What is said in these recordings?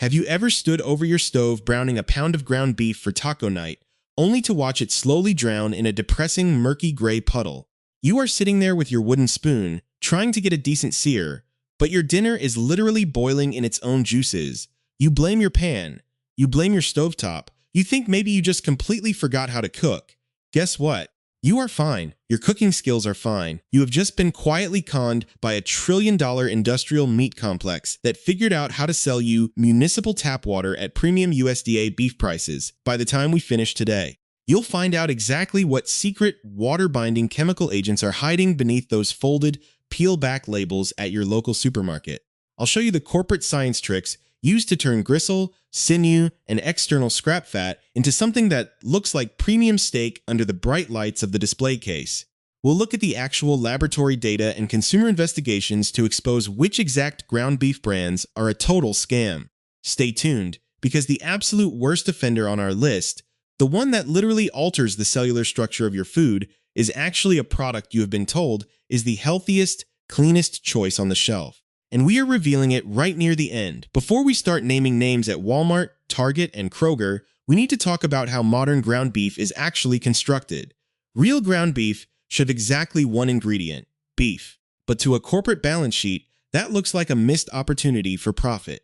Have you ever stood over your stove browning a pound of ground beef for taco night, only to watch it slowly drown in a depressing, murky gray puddle? You are sitting there with your wooden spoon, trying to get a decent sear, but your dinner is literally boiling in its own juices. You blame your pan. You blame your stovetop. You think maybe you just completely forgot how to cook. Guess what? You are fine. Your cooking skills are fine. You have just been quietly conned by a trillion-dollar industrial meat complex that figured out how to sell you municipal tap water at premium USDA beef prices by the time we finish today. You'll find out exactly what secret water-binding chemical agents are hiding beneath those folded, peel-back labels at your local supermarket. I'll show you the corporate science tricks used to turn gristle, sinew, and external scrap fat into something that looks like premium steak under the bright lights of the display case. We'll look at the actual laboratory data and consumer investigations to expose which exact ground beef brands are a total scam. Stay tuned, because the absolute worst offender on our list, the one that literally alters the cellular structure of your food, is actually a product you have been told is the healthiest, cleanest choice on the shelf. And we are revealing it right near the end. Before we start naming names at Walmart, Target, and Kroger, we need to talk about how modern ground beef is actually constructed. Real ground beef should have exactly one ingredient, beef. But to a corporate balance sheet, that looks like a missed opportunity for profit.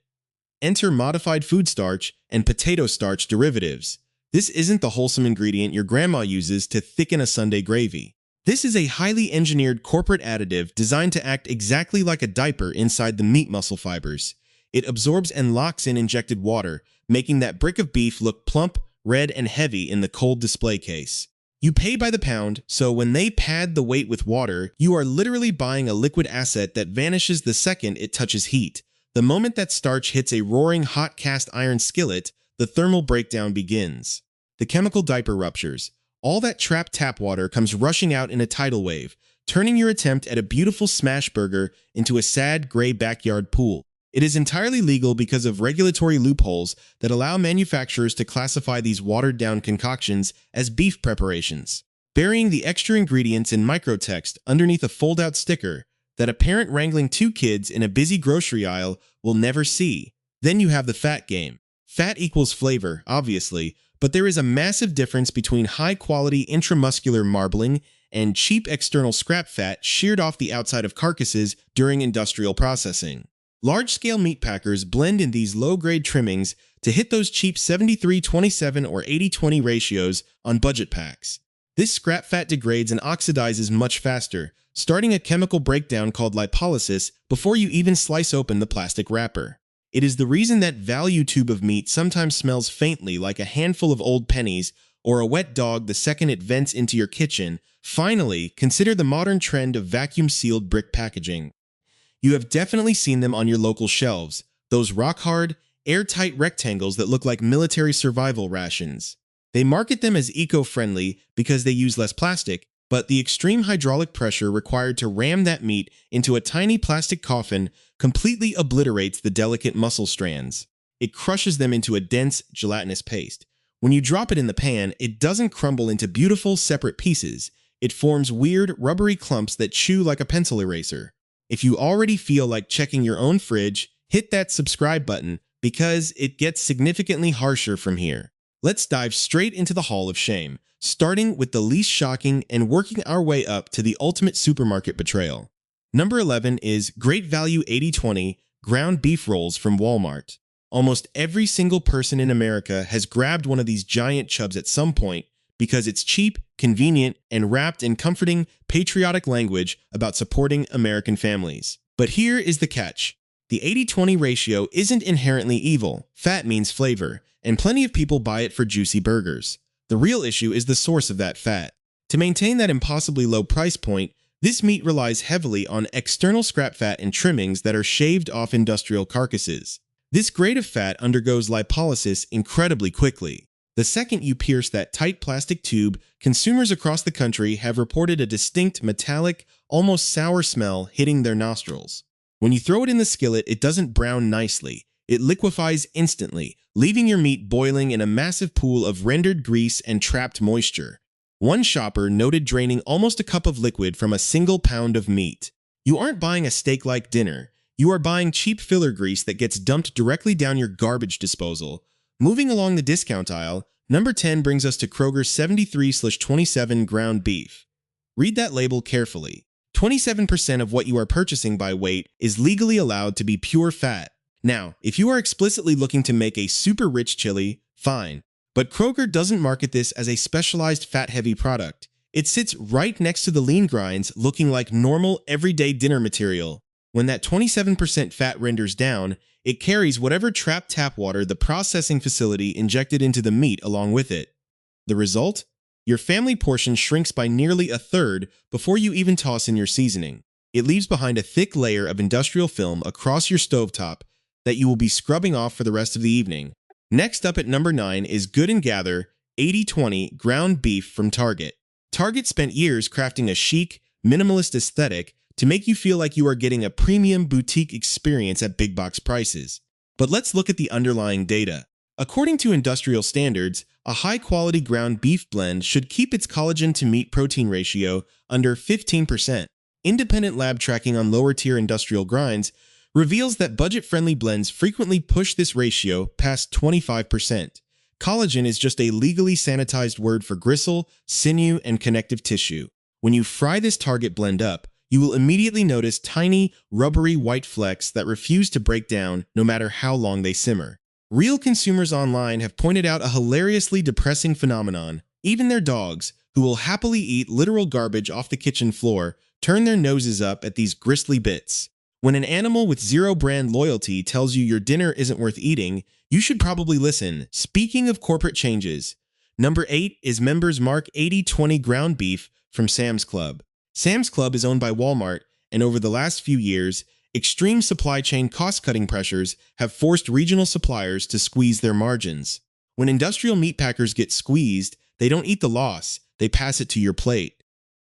Enter modified food starch and potato starch derivatives. This isn't the wholesome ingredient your grandma uses to thicken a Sunday gravy. This is a highly engineered corporate additive designed to act exactly like a diaper inside the meat muscle fibers. It absorbs and locks in injected water, making that brick of beef look plump, red, and heavy in the cold display case. You pay by the pound, so when they pad the weight with water, you are literally buying a liquid asset that vanishes the second it touches heat. The moment that starch hits a roaring hot cast iron skillet, the thermal breakdown begins. The chemical diaper ruptures. All that trapped tap water comes rushing out in a tidal wave, turning your attempt at a beautiful smash burger into a sad, gray backyard pool. It is entirely legal because of regulatory loopholes that allow manufacturers to classify these watered-down concoctions as beef preparations, burying the extra ingredients in microtext underneath a fold-out sticker that a parent wrangling two kids in a busy grocery aisle will never see. Then you have the fat game. Fat equals flavor, obviously, but there is a massive difference between high-quality intramuscular marbling and cheap external scrap fat sheared off the outside of carcasses during industrial processing. Large-scale meat packers blend in these low-grade trimmings to hit those cheap 73-27 or 80-20 ratios on budget packs. This scrap fat degrades and oxidizes much faster, starting a chemical breakdown called lipolysis before you even slice open the plastic wrapper. It is the reason that value tube of meat sometimes smells faintly like a handful of old pennies or a wet dog the second it vents into your kitchen. Finally, consider the modern trend of vacuum-sealed brick packaging. You have definitely seen them on your local shelves, those rock-hard, airtight rectangles that look like military survival rations. They market them as eco-friendly because they use less plastic, but the extreme hydraulic pressure required to ram that meat into a tiny plastic coffin completely obliterates the delicate muscle strands. It crushes them into a dense, gelatinous paste. When you drop it in the pan, it doesn't crumble into beautiful, separate pieces. It forms weird, rubbery clumps that chew like a pencil eraser. If you already feel like checking your own fridge, hit that subscribe button because it gets significantly harsher from here. Let's dive straight into the Hall of Shame, starting with the least shocking and working our way up to the ultimate supermarket betrayal. Number 11 is Great Value 80/20 ground beef rolls from Walmart. Almost every single person in America has grabbed one of these giant chubs at some point because it's cheap, convenient, and wrapped in comforting, patriotic language about supporting American families. But here is the catch. The 80/20 ratio isn't inherently evil. Fat means flavor, and plenty of people buy it for juicy burgers. The real issue is the source of that fat. To maintain that impossibly low price point, this meat relies heavily on external scrap fat and trimmings that are shaved off industrial carcasses. This grade of fat undergoes lipolysis incredibly quickly. The second you pierce that tight plastic tube, consumers across the country have reported a distinct metallic, almost sour smell hitting their nostrils. When you throw it in the skillet, it doesn't brown nicely. It liquefies instantly, leaving your meat boiling in a massive pool of rendered grease and trapped moisture. One shopper noted draining almost a cup of liquid from a single pound of meat. You aren't buying a steak-like dinner. You are buying cheap filler grease that gets dumped directly down your garbage disposal. Moving along the discount aisle, number 10 brings us to Kroger's 73/27 ground beef. Read that label carefully. 27% of what you are purchasing by weight is legally allowed to be pure fat. Now, if you are explicitly looking to make a super rich chili, fine. But Kroger doesn't market this as a specialized fat-heavy product. It sits right next to the lean grinds, looking like normal, everyday dinner material. When that 27% fat renders down, it carries whatever trapped tap water the processing facility injected into the meat along with it. The result? Your family portion shrinks by nearly a third before you even toss in your seasoning. It leaves behind a thick layer of industrial film across your stovetop that you will be scrubbing off for the rest of the evening. Next up at number 9 is Good & Gather 80/20 ground beef from Target. Target spent years crafting a chic, minimalist aesthetic to make you feel like you are getting a premium boutique experience at big box prices. But let's look at the underlying data. According to industrial standards, a high-quality ground beef blend should keep its collagen-to-meat protein ratio under 15%. Independent lab tracking on lower-tier industrial grinds reveals that budget-friendly blends frequently push this ratio past 25%. Collagen is just a legally sanitized word for gristle, sinew, and connective tissue. When you fry this Target blend up, you will immediately notice tiny, rubbery white flecks that refuse to break down no matter how long they simmer. Real consumers online have pointed out a hilariously depressing phenomenon. Even their dogs, who will happily eat literal garbage off the kitchen floor, turn their noses up at these gristly bits. When an animal with zero brand loyalty tells you your dinner isn't worth eating, you should probably listen. Speaking of corporate changes, number 8 is Members Mark 80/20 ground beef from Sam's Club. Sam's Club is owned by Walmart, and over the last few years, extreme supply chain cost-cutting pressures have forced regional suppliers to squeeze their margins. When industrial meat packers get squeezed, they don't eat the loss, they pass it to your plate.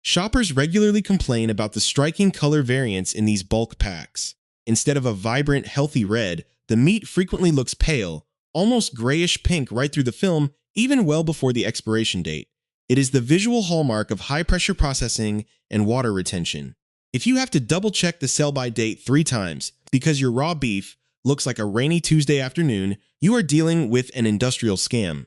Shoppers regularly complain about the striking color variance in these bulk packs. Instead of a vibrant, healthy red, the meat frequently looks pale, almost grayish pink right through the film, even well before the expiration date. It is the visual hallmark of high-pressure processing and water retention. If you have to double-check the sell-by date 3 times because your raw beef looks like a rainy Tuesday afternoon, you are dealing with an industrial scam.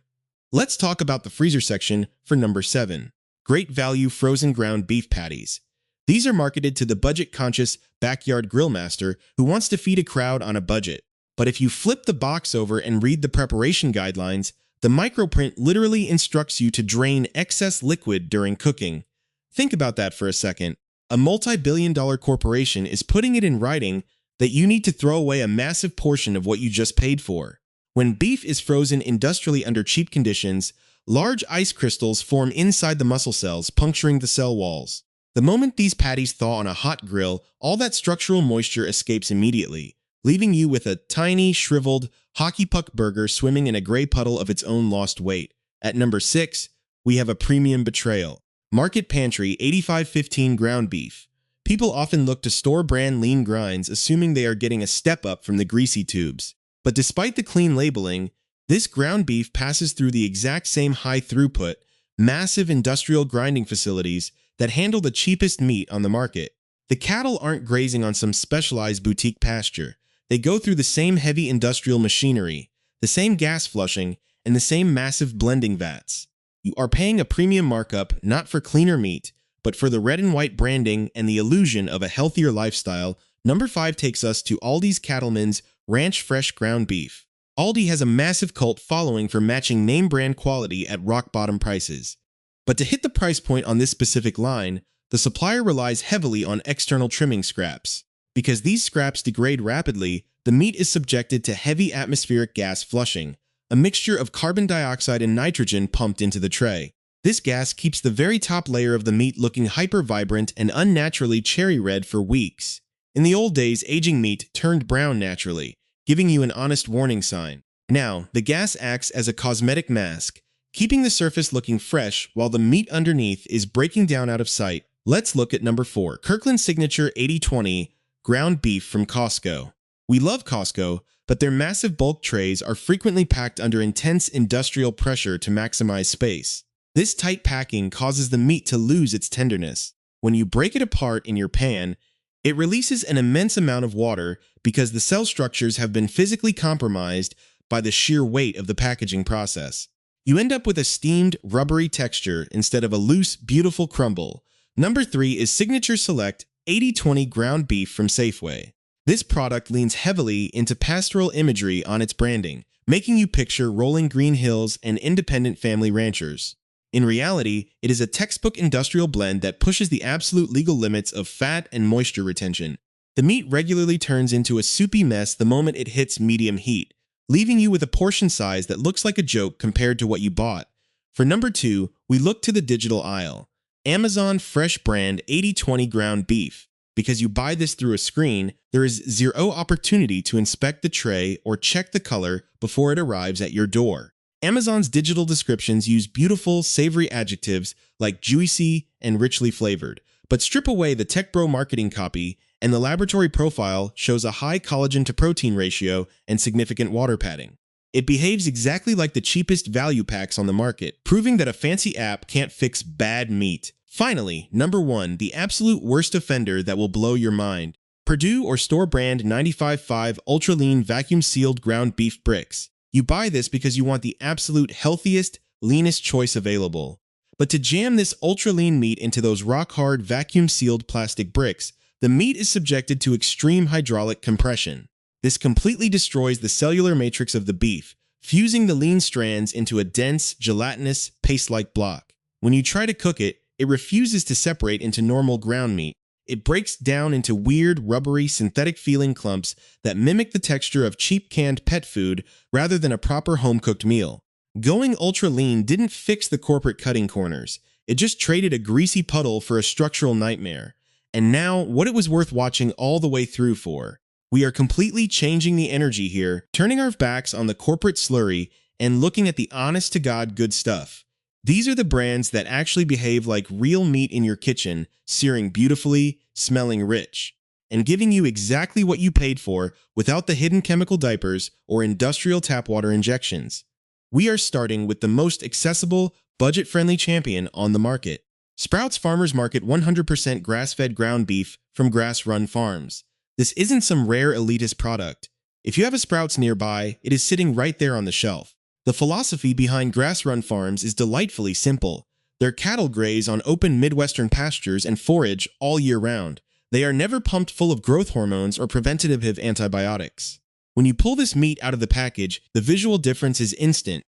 Let's talk about the freezer section for number 7. Great value frozen ground beef patties. These are marketed to the budget-conscious backyard grill master who wants to feed a crowd on a budget. But if you flip the box over and read the preparation guidelines, the microprint literally instructs you to drain excess liquid during cooking. Think about that for a second. A multi-billion-dollar corporation is putting it in writing that you need to throw away a massive portion of what you just paid for. When beef is frozen industrially under cheap conditions, large ice crystals form inside the muscle cells, puncturing the cell walls. The moment these patties thaw on a hot grill, all that structural moisture escapes immediately, leaving you with a tiny, shriveled, hockey puck burger swimming in a gray puddle of its own lost weight. At number 6, we have a premium betrayal. Market Pantry 85/15 ground beef. People often look to store-brand lean grinds, assuming they are getting a step up from the greasy tubes. But despite the clean labeling, this ground beef passes through the exact same high-throughput, massive industrial grinding facilities that handle the cheapest meat on the market. The cattle aren't grazing on some specialized boutique pasture. They go through the same heavy industrial machinery, the same gas flushing, and the same massive blending vats. You are paying a premium markup not for cleaner meat, but for the red and white branding and the illusion of a healthier lifestyle. Number 5 takes us to Aldi's Cattleman's Ranch Fresh Ground Beef. Aldi has a massive cult following for matching name brand quality at rock-bottom prices. But to hit the price point on this specific line, the supplier relies heavily on external trimming scraps. Because these scraps degrade rapidly, the meat is subjected to heavy atmospheric gas flushing, a mixture of carbon dioxide and nitrogen pumped into the tray. This gas keeps the very top layer of the meat looking hyper-vibrant and unnaturally cherry red for weeks. In the old days, aging meat turned brown naturally, giving you an honest warning sign. Now, the gas acts as a cosmetic mask, keeping the surface looking fresh while the meat underneath is breaking down out of sight. Let's look at number 4, Kirkland Signature 80/20 ground beef from Costco. We love Costco, but their massive bulk trays are frequently packed under intense industrial pressure to maximize space. This tight packing causes the meat to lose its tenderness. When you break it apart in your pan, it releases an immense amount of water because the cell structures have been physically compromised by the sheer weight of the packaging process. You end up with a steamed, rubbery texture instead of a loose, beautiful crumble. Number 3 is Signature Select 80/20 ground beef from Safeway. This product leans heavily into pastoral imagery on its branding, making you picture rolling green hills and independent family ranchers. In reality, it is a textbook industrial blend that pushes the absolute legal limits of fat and moisture retention. The meat regularly turns into a soupy mess the moment it hits medium heat, leaving you with a portion size that looks like a joke compared to what you bought. For number 2, we look to the digital aisle. Amazon Fresh Brand 80/20 ground beef. Because you buy this through a screen, there is zero opportunity to inspect the tray or check the color before it arrives at your door. Amazon's digital descriptions use beautiful, savory adjectives like juicy and richly flavored, but strip away the tech bro marketing copy, and the laboratory profile shows a high collagen to protein ratio and significant water padding. It behaves exactly like the cheapest value packs on the market, proving that a fancy app can't fix bad meat. Finally, number 1, the absolute worst offender that will blow your mind. Perdue or store brand 95.5 Ultra Lean Vacuum Sealed Ground Beef Bricks. You buy this because you want the absolute healthiest, leanest choice available. But to jam this ultra lean meat into those rock-hard vacuum-sealed plastic bricks, the meat is subjected to extreme hydraulic compression. This completely destroys the cellular matrix of the beef, fusing the lean strands into a dense, gelatinous, paste-like block. When you try to cook it, it refuses to separate into normal ground meat. It breaks down into weird, rubbery, synthetic-feeling clumps that mimic the texture of cheap canned pet food rather than a proper home-cooked meal. Going ultra-lean didn't fix the corporate cutting corners. It just traded a greasy puddle for a structural nightmare. And now, what it was worth watching all the way through for. We are completely changing the energy here, turning our backs on the corporate slurry and looking at the honest-to-God good stuff. These are the brands that actually behave like real meat in your kitchen, searing beautifully, smelling rich, and giving you exactly what you paid for without the hidden chemical diapers or industrial tap water injections. We are starting with the most accessible, budget-friendly champion on the market. Sprouts Farmers Market 100% grass-fed ground beef from grass-run farms. This isn't some rare elitist product. If you have a Sprouts nearby, it is sitting right there on the shelf. The philosophy behind grass-run farms is delightfully simple. Their cattle graze on open Midwestern pastures and forage all year round. They are never pumped full of growth hormones or preventative antibiotics. When you pull this meat out of the package, the visual difference is instant.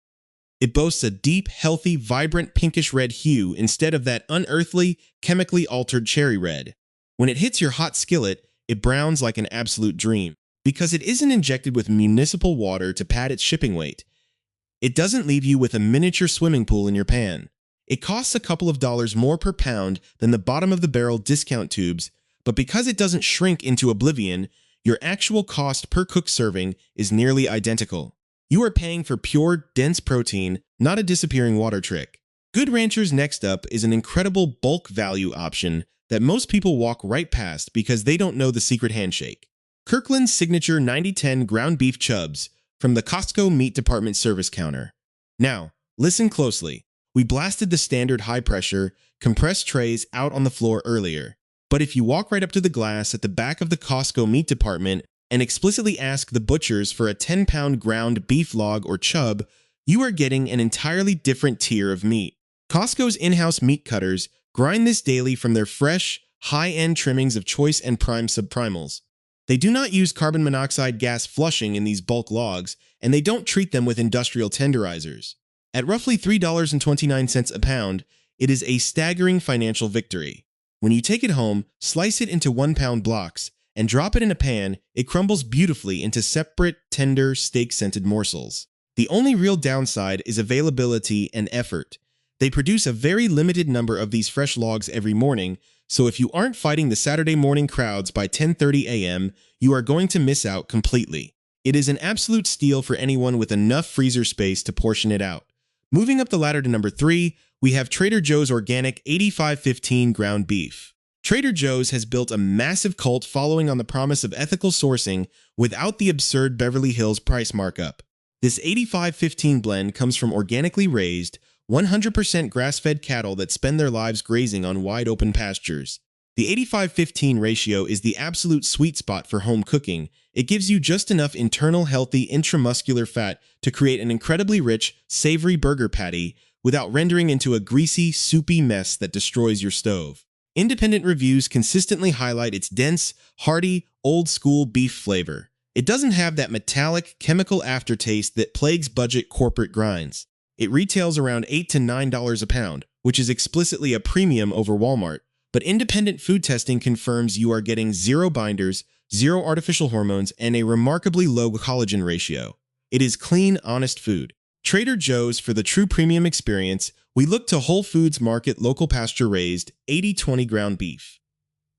It boasts a deep, healthy, vibrant pinkish-red hue instead of that unearthly, chemically altered cherry red. When it hits your hot skillet, it browns like an absolute dream. Because it isn't injected with municipal water to pad its shipping weight, it doesn't leave you with a miniature swimming pool in your pan. It costs a couple of dollars more per pound than the bottom-of-the-barrel discount tubes, but because it doesn't shrink into oblivion, your actual cost per cooked serving is nearly identical. You are paying for pure, dense protein, not a disappearing water trick. Good Ranchers next up is an incredible bulk value option that most people walk right past because they don't know the secret handshake. Kirkland's Signature 90/10 ground beef chubs from the Costco Meat Department service counter. Now, listen closely. We blasted the standard high-pressure, compressed trays out on the floor earlier. But if you walk right up to the glass at the back of the Costco Meat Department and explicitly ask the butchers for a 10-pound ground beef log or chub, you are getting an entirely different tier of meat. Costco's in-house meat cutters grind this daily from their fresh, high-end trimmings of choice and prime subprimals. They do not use carbon monoxide gas flushing in these bulk logs, and they don't treat them with industrial tenderizers. At roughly $3.29 a pound, it is a staggering financial victory. When you take it home, slice it into 1-pound blocks, and drop it in a pan, it crumbles beautifully into separate, tender, steak-scented morsels. The only real downside is availability and effort. They produce a very limited number of these fresh logs every morning, so if you aren't fighting the Saturday morning crowds by 10:30 a.m., you are going to miss out completely. It is an absolute steal for anyone with enough freezer space to portion it out. Moving up the ladder to number 3, we have Trader Joe's Organic 85/15 ground beef. Trader Joe's has built a massive cult following on the promise of ethical sourcing without the absurd Beverly Hills price markup. This 85/15 blend comes from organically raised, 100% grass-fed cattle that spend their lives grazing on wide-open pastures. The 85-15 ratio is the absolute sweet spot for home cooking. It gives you just enough internal healthy intramuscular fat to create an incredibly rich, savory burger patty without rendering into a greasy, soupy mess that destroys your stove. Independent reviews consistently highlight its dense, hearty, old-school beef flavor. It doesn't have that metallic, chemical aftertaste that plagues budget corporate grinds. It retails around $8 to $9 a pound, which is explicitly a premium over Walmart. But independent food testing confirms you are getting zero binders, zero artificial hormones, and a remarkably low collagen ratio. It is clean, honest food. Trader Joe's for the true premium experience, we look to Whole Foods Market local pasture-raised 80/20 ground beef.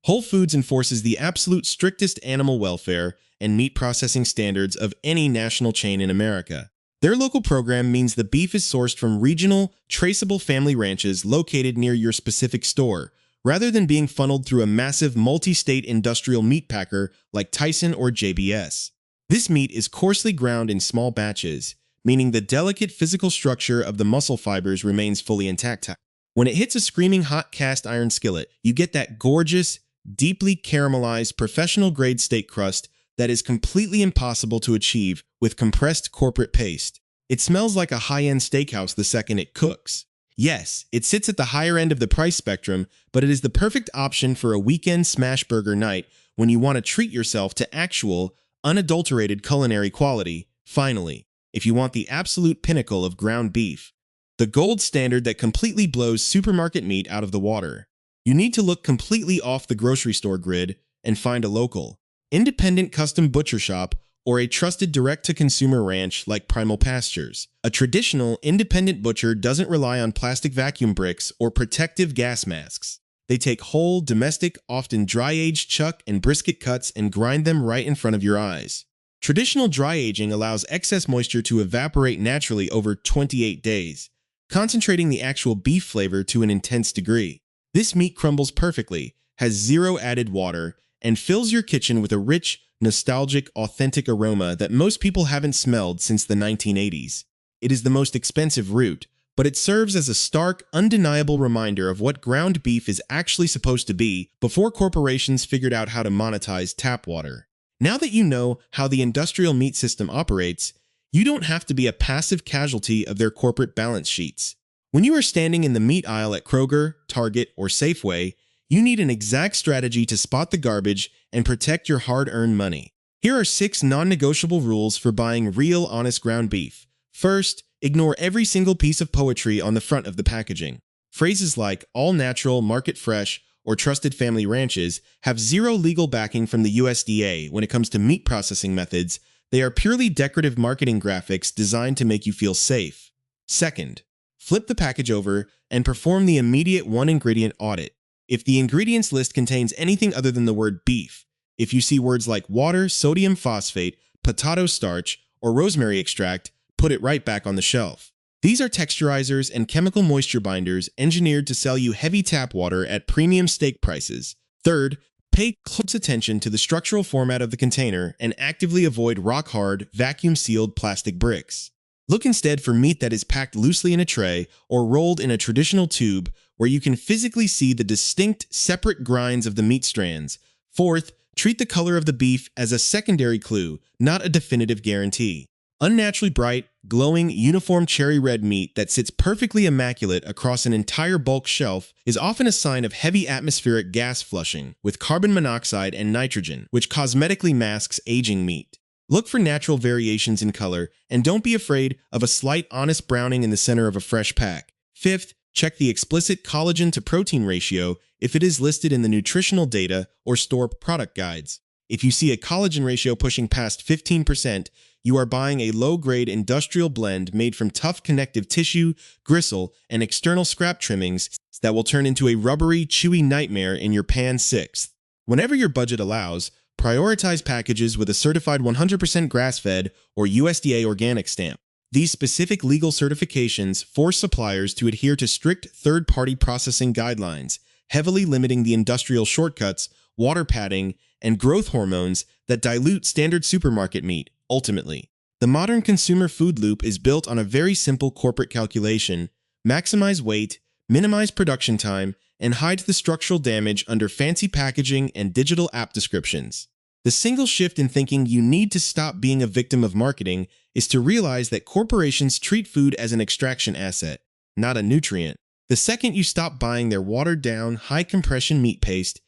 Whole Foods enforces the absolute strictest animal welfare and meat processing standards of any national chain in America. Their local program means the beef is sourced from regional, traceable family ranches located near your specific store, rather than being funneled through a massive multi-state industrial meat packer like Tyson or JBS. This meat is coarsely ground in small batches, meaning the delicate physical structure of the muscle fibers remains fully intact. When it hits a screaming hot cast iron skillet, you get that gorgeous, deeply caramelized, professional-grade steak crust that is completely impossible to achieve with compressed corporate paste. It smells like a high-end steakhouse the second it cooks. Yes, it sits at the higher end of the price spectrum, but it is the perfect option for a weekend smash burger night when you want to treat yourself to actual, unadulterated culinary quality. Finally, if you want the absolute pinnacle of ground beef, the gold standard that completely blows supermarket meat out of the water, you need to look completely off the grocery store grid and find a local, independent custom butcher shop or a trusted direct-to-consumer ranch like Primal Pastures. A traditional, independent butcher doesn't rely on plastic vacuum bricks or protective gas masks. They take whole, domestic, often dry-aged chuck and brisket cuts and grind them right in front of your eyes. Traditional dry aging allows excess moisture to evaporate naturally over 28 days, concentrating the actual beef flavor to an intense degree. This meat crumbles perfectly, has zero added water, and fills your kitchen with a rich, nostalgic, authentic aroma that most people haven't smelled since the 1980s. It is the most expensive route, but it serves as a stark, undeniable reminder of what ground beef is actually supposed to be before corporations figured out how to monetize tap water. Now that you know how the industrial meat system operates, you don't have to be a passive casualty of their corporate balance sheets. When you are standing in the meat aisle at Kroger, Target, or Safeway, you need an exact strategy to spot the garbage and protect your hard-earned money. Here are 6 non-negotiable rules for buying real, honest ground beef. First, ignore every single piece of poetry on the front of the packaging. Phrases like all-natural, market-fresh, or trusted family ranches have zero legal backing from the USDA when it comes to meat processing methods. They are purely decorative marketing graphics designed to make you feel safe. Second, flip the package over and perform the immediate one-ingredient audit. If the ingredients list contains anything other than the word beef, if you see words like water, sodium phosphate, potato starch, or rosemary extract, put it right back on the shelf. These are texturizers and chemical moisture binders engineered to sell you heavy tap water at premium steak prices. Third, pay close attention to the structural format of the container and actively avoid rock-hard, vacuum-sealed plastic bricks. Look instead for meat that is packed loosely in a tray or rolled in a traditional tube where you can physically see the distinct, separate grinds of the meat strands. Fourth, treat the color of the beef as a secondary clue, not a definitive guarantee. Unnaturally bright, glowing, uniform cherry red meat that sits perfectly immaculate across an entire bulk shelf is often a sign of heavy atmospheric gas flushing with carbon monoxide and nitrogen, which cosmetically masks aging meat. Look for natural variations in color, and don't be afraid of a slight honest browning in the center of a fresh pack. Fifth, check the explicit collagen to protein ratio if it is listed in the nutritional data or store product guides. If you see a collagen ratio pushing past 15%, you are buying a low-grade industrial blend made from tough connective tissue, gristle, and external scrap trimmings that will turn into a rubbery, chewy nightmare in your pan. Sixth, whenever your budget allows, prioritize packages with a certified 100% grass-fed or USDA organic stamp. These specific legal certifications force suppliers to adhere to strict third-party processing guidelines, heavily limiting the industrial shortcuts, water padding, and growth hormones that dilute standard supermarket meat. Ultimately, the modern consumer food loop is built on a very simple corporate calculation: maximize weight, minimize production time, and hide the structural damage under fancy packaging and digital app descriptions. The single shift in thinking you need to stop being a victim of marketing is to realize that corporations treat food as an extraction asset, not a nutrient. The second you stop buying their watered-down, high-compression meat paste,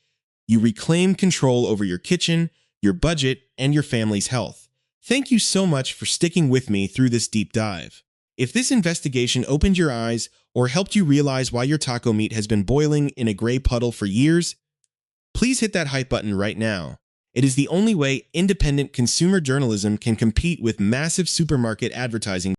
you reclaim control over your kitchen, your budget, and your family's health. Thank you so much for sticking with me through this deep dive. If this investigation opened your eyes or helped you realize why your taco meat has been boiling in a gray puddle for years, please hit that hype button right now. It is the only way independent consumer journalism can compete with massive supermarket advertising